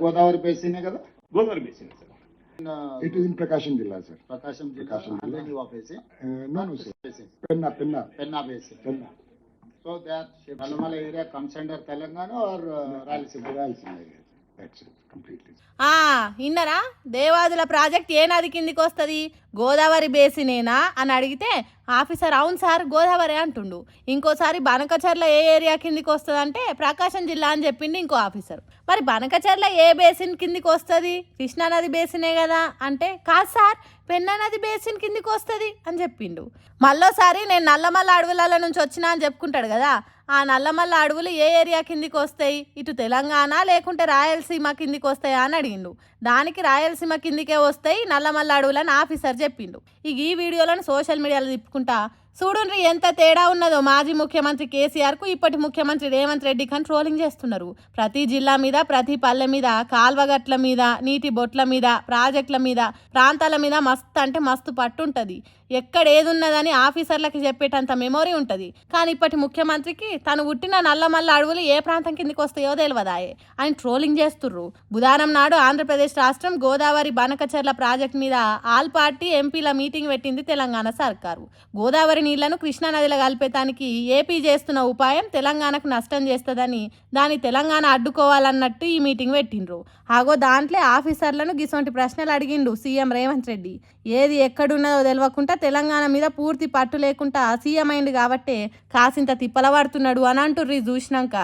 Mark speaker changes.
Speaker 1: గోదావరి బేసినే కదా?
Speaker 2: Godavari basin sir.
Speaker 3: It is in Prakasham Jilla, sir.
Speaker 1: ప్రకాశం జిల్లా అంటే new office
Speaker 3: No, sir. Penna.
Speaker 1: Penna basin. So that Nallamala area comes under Telangana or Rayalaseema?
Speaker 3: Rayalaseema area. That's it, completely.
Speaker 4: ఇన్నరా Devadula project ఏ నది కిందికి వస్తుంది, గోదావరి బేసినేనా అని అడిగితే ఆఫీసర్ అవును సార్ గోదావరి అంటుండు. ఇంకోసారి బనకచర్ల ఏ ఏరియా కిందికి వస్తుంది అంటే ప్రకాశం జిల్లా అని చెప్పిండు ఇంకో ఆఫీసర్. మరి బనకచర్ల ఏ బేసిన్ కిందికి వస్తుంది, కృష్ణానది బేసినే కదా అంటే కాదు సార్ పెన్నా నది బేసిన్ కిందికి వస్తుంది అని చెప్పిండు. మళ్ళోసారి నేను నల్లమల్ల అడవుల నుంచి వచ్చినా అని చెప్పుకుంటాడు కదా, ఆ నల్లమల్ల అడవులు ఏ ఏరియా కిందికి వస్తాయి, ఇటు తెలంగాణ లేకుంటే రాయలసీమ కిందికి వస్తాయా అని అడిగిండు. దానికి రాయలసీమ కిందికే వస్తాయి నల్లమల్ల అడవులని ఆఫీసర్ చెప్పిండు. ఇక ఈ వీడియోలను సోషల్ మీడియాలో తిప్పుకుంటా చూడుండ్రి ఎంత తేడా ఉన్నదో. మాజీ ముఖ్యమంత్రి కేసీఆర్కు ఇప్పటి ముఖ్యమంత్రి రేవంత్ రెడ్డి ట్రోలింగ్ చేస్తున్నారు. ప్రతి జిల్లా మీద, ప్రతి పల్లె మీద, కాల్వగట్ల మీద, నీటి బొట్ల మీద, ప్రాజెక్టుల మీద, ప్రాంతాల మీద మస్తు అంటే మస్తు పట్టుంటుంది. ఎక్కడ ఏది ఉన్నదని ఆఫీసర్లకి చెప్పేటంత మెమొరీ ఉంటుంది. కానీ ఇప్పటి ముఖ్యమంత్రికి తను పుట్టిన నల్లమల్ల అడవులు ఏ ప్రాంతం కిందికి వస్తాయో తెలియదాయే ఆయన ట్రోలింగ్ చేస్తుర్రు. బుధవారం నాడు ఆంధ్రప్రదేశ్ రాష్ట్రం గోదావరి బనకచర్ల ప్రాజెక్ట్ మీద ఆల్ పార్టీ ఎంపీల మీటింగ్ పెట్టింది తెలంగాణ సర్కారు. గోదావరి నీళ్లను కృష్ణానదిలో కలిపేతానికి ఏపీ చేస్తున్న ఉపాయం తెలంగాణకు నష్టం చేస్తుందని, దాన్ని తెలంగాణ అడ్డుకోవాలన్నట్టు ఈ మీటింగ్ పెట్టిండ్రు. ఆగో దాంట్లో ఆఫీసర్లను గిసొంటి ప్రశ్నలు అడిగిండు సీఎం రేవంత్ రెడ్డి. ఏది ఎక్కడున్నదో తెలియకుండా తెలంగాణ మీద పూర్తి పట్టు లేకుండా సీఎం అయింది కాబట్టే కాసింత తిప్పల పడుతున్నాడు అని అంటుర్రు చూసినాక.